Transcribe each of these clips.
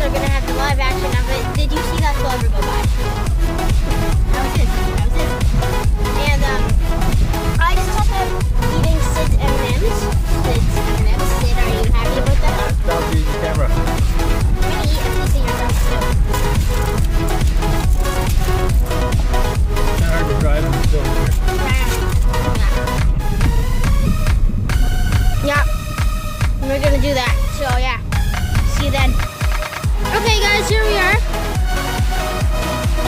are gonna have the live action of it. Did you see that flower go by? That was it. And I just got them eating Sid's M&Ms. Sid's M&Ms. Sid, are you happy about that? Stop using the camera. I'm gonna eat a piece of your dog too. It's not hard to drive them still here. Yeah. We're gonna do that. So yeah. See you then. Okay guys, here we are.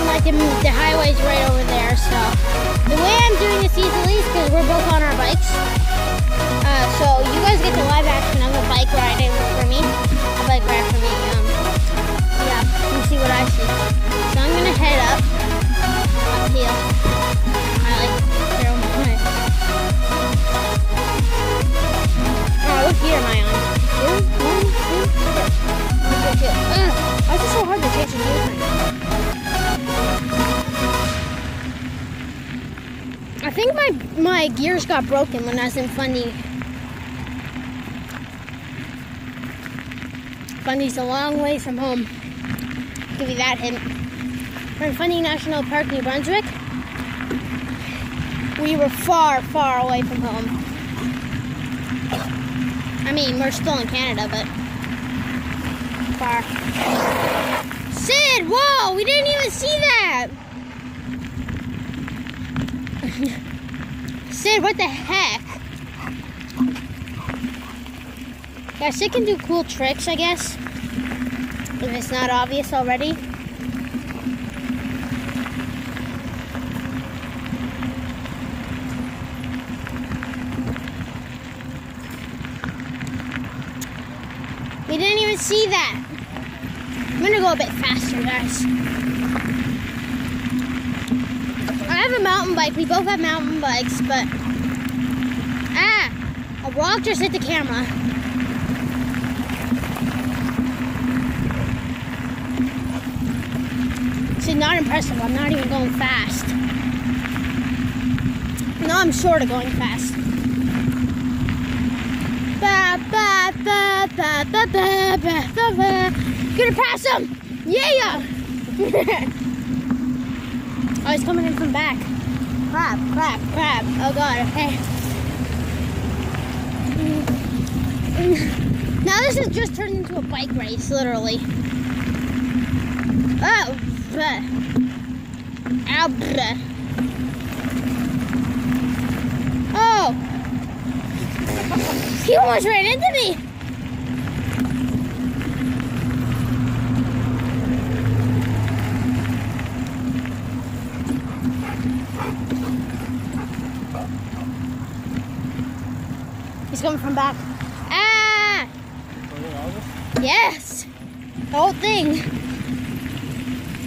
Like the highway's right over there, so the way I'm doing this easily is because we're both on our bikes. So you guys get the live action of a bike riding for me. A bike ride for me. Yeah, you see what I see. So I'm gonna head uphill. I like throw my what gear am I on? 2, 1, 2, 3. Why is it so hard to change the gear thing? I think my gears got broken when I was in Fundy. Fundy's a long way from home. I'll give you that hint. We're in Fundy National Park, New Brunswick. We were far, far away from home. I mean, we're still in Canada, but far. Sid, whoa, we didn't even see that. Sid, what the heck? Yeah, Sid can do cool tricks, I guess. If it's not obvious already. We didn't even see that. I'm gonna go a bit faster, guys. I have a mountain bike. We both have mountain bikes, but a rock just hit the camera. This is not impressive. I'm not even going fast. No, I'm sort of going fast. Gonna pass him! Yeah! Oh, he's coming in from back. Crap. Oh god, okay. Now this has just turned into a bike race, literally. Oh! Ow! Oh! He almost ran into me! He's coming from back. Ah! Yes! The whole thing.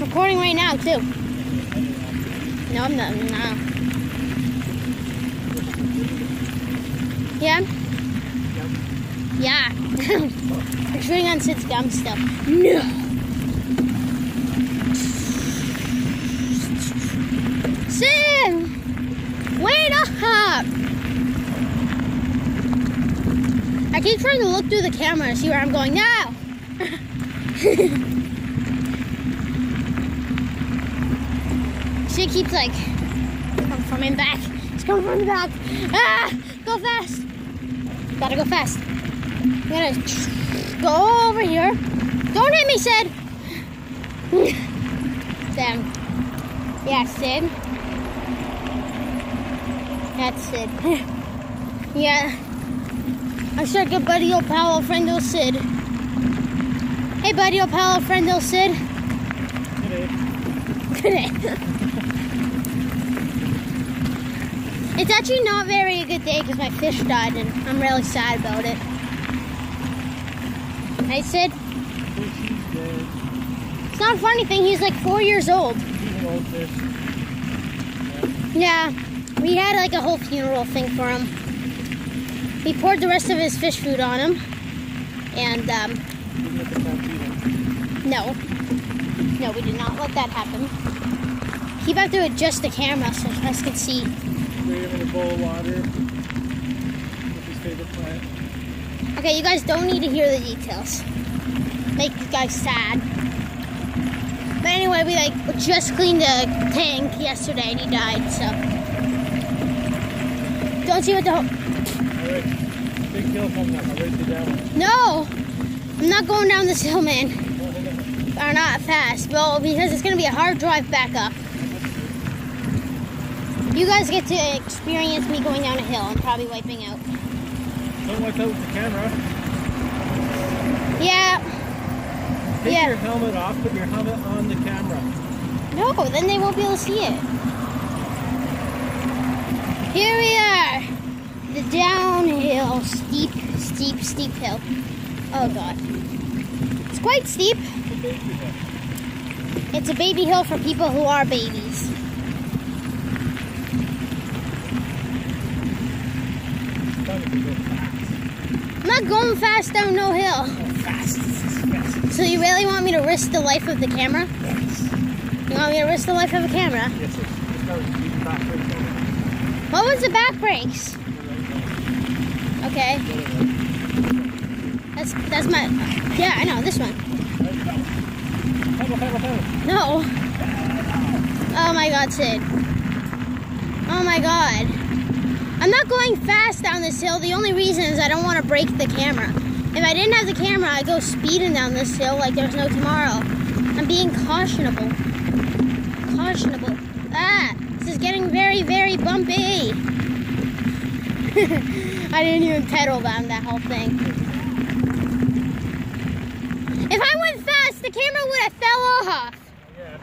Recording right now, too. No, I'm not. No. Yeah? Yeah. I'm shooting on Sid's gum still. No! Sid! Wait up! I keep trying to look through the camera to see where I'm going. No! Sid keeps like coming from in back. He's coming from the back. Ah! Go fast! Gotta go fast. I'm gonna go over here. Don't hit me, Sid! Damn. Yeah, Sid. That's Sid. Yeah. I'm sure good buddy old pal, old friend old Sid. Hey buddy old pal, old friend old Sid. Today. It's actually not very a good day because my fish died and I'm really sad about it. Hey Sid? It's not a funny thing, he's like 4 years old. He's an old fish. Yeah, we had like a whole funeral thing for him. We poured the rest of his fish food on him. And no, we did not let that happen. Keep out to adjust the camera so you guys can see. Sprayed him in a bowl of water with his favorite plant. Okay, you guys don't need to hear the details. make you guys sad. But anyway, we just cleaned the tank yesterday and he died, so. Don't see what the Alright. Big hill coming up. I'll race you down. No! I'm not going down this hill, man. Or not fast. Well, because it's gonna be a hard drive back up. You guys get to experience me going down a hill and probably wiping out. Don't wipe out with the camera. Yeah. Take your helmet off, put your helmet on the camera. No, then they won't be able to see it. Here we are. The downhill, steep hill. Oh God. It's quite steep. It's a baby hill for people who are babies. I'm not going fast down no hill. Fast. So you really want me to risk the life of the camera? Yes. You want me to risk the life of a camera? Yes, sir. What was the back brakes? Okay. That's my, yeah, I know, this one. No. Oh my God, Sid. Oh my God. I'm not going fast down this hill. The only reason is I don't want to break the camera. If I didn't have the camera, I'd go speeding down this hill like there's no tomorrow. I'm being cautionable. Cautionable. Ah, this is getting very, very bumpy. I didn't even pedal down that whole thing. If I went fast, the camera would have fell off. Yeah.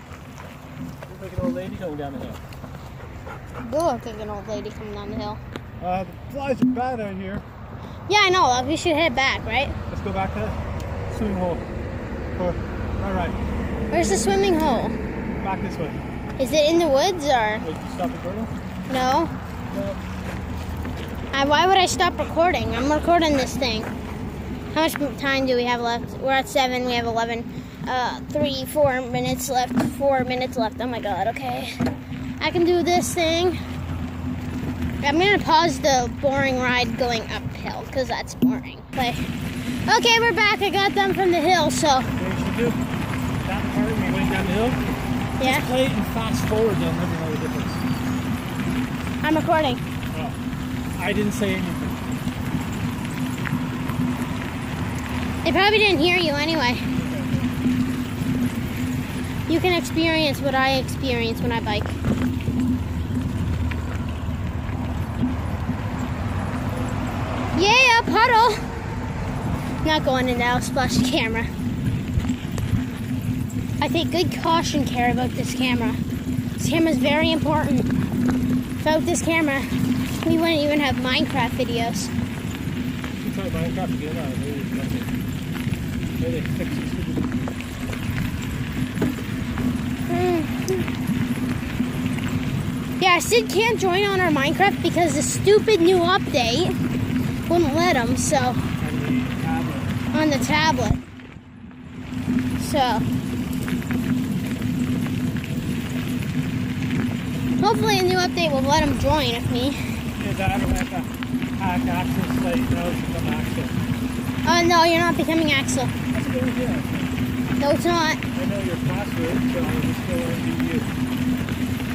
Looks like an old lady going down the hill. You look like an old lady coming down the hill. The flies are bad out here. Yeah, I know. We should head back, right? Let's go back to the swimming hole. All right. Where's the swimming hole? Back this way. Is it in the woods or? Wait, you stop recording? No. No. Why would I stop recording? I'm recording this thing. How much time do we have left? We're at 7. We have 11. 4 minutes left. 4 minutes left. Oh my God. Okay. I can do this thing. I'm gonna pause the boring ride going uphill because that's boring. But okay, we're back. I got them from the hill, so. What you should do? That part when we went down the hill. Yeah. Just play it and fast forward. They'll never know the difference. I'm recording. Oh, I didn't say anything. They probably didn't hear you anyway. You can experience what I experience when I bike. Yeah, puddle. Not going in now, splash the camera. I take good caution care about this camera. This camera is very important. Without this camera, we wouldn't even have Minecraft videos. You try Minecraft again, maybe nothing. Maybe they fix it. Yeah, Sid can't join on our Minecraft because the stupid new update wouldn't let him, so. On the tablet. So. Hopefully a new update will let him join with me. Is that ever have to hack access like no to become Axel? No, you're not becoming Axel. That's good idea. No, it's not. I know your password, so I'm just going to be you.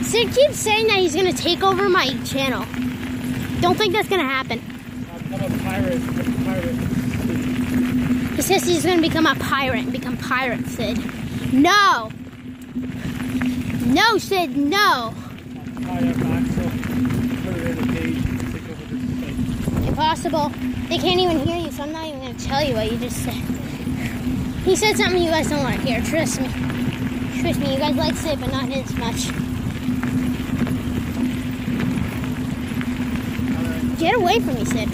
Sid keeps saying that he's going to take over my channel. Don't think that's going to happen. I'll become a pirate. He says he's going to become a pirate and become pirate, Sid. No! No, Sid, no! Impossible. They can't even hear you, so I'm not even going to tell you what you just said. He said something you guys don't want to hear. Trust me. Trust me, you guys like Sid, but not as much. Get away from me, Sid.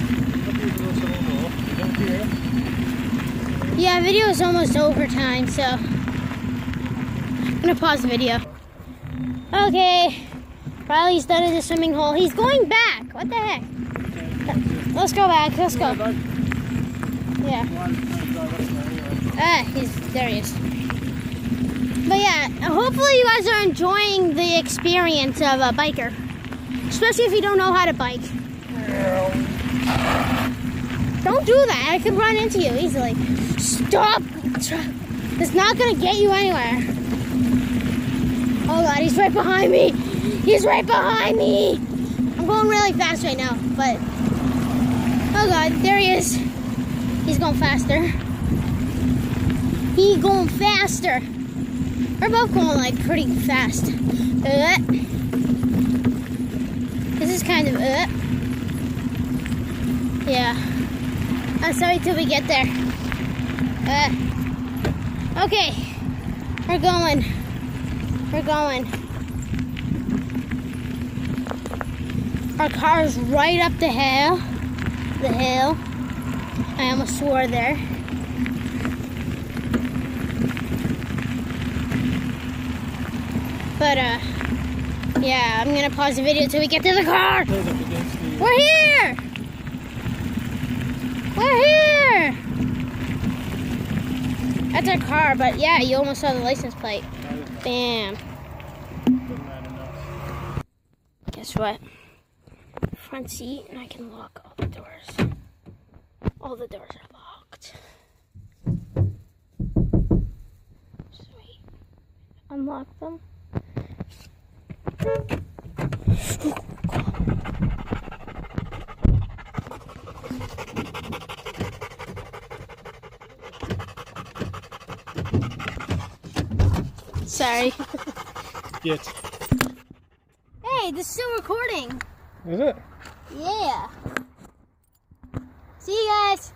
Yeah, video is almost over time, so I'm gonna pause the video. Okay, Riley's done in the swimming hole. He's going back. What the heck? Let's go back. Let's go. Yeah. There he is. But yeah, hopefully you guys are enjoying the experience of a biker, especially if you don't know how to bike. Don't do that. I could run into you easily. Stop. It's not gonna get you anywhere. Oh God, he's right behind me. He's right behind me. I'm going really fast right now, but oh God, there he is. He's going faster. He's going faster. We're both going like pretty fast. This is kind of yeah. I'm sorry till we get there. Okay, we're going. We're going. Our car is right up the hill. The hill. I almost swore there. But yeah, I'm gonna pause the video till we get to the car. We're here. We're here. That's our car, but yeah, you almost saw the license plate. Bam. Guess what? Front seat, and I can lock all the doors. All the doors are locked. Sweet. Unlock them. Sorry. Get. Hey, this is still recording. Is it? Yeah. See you guys.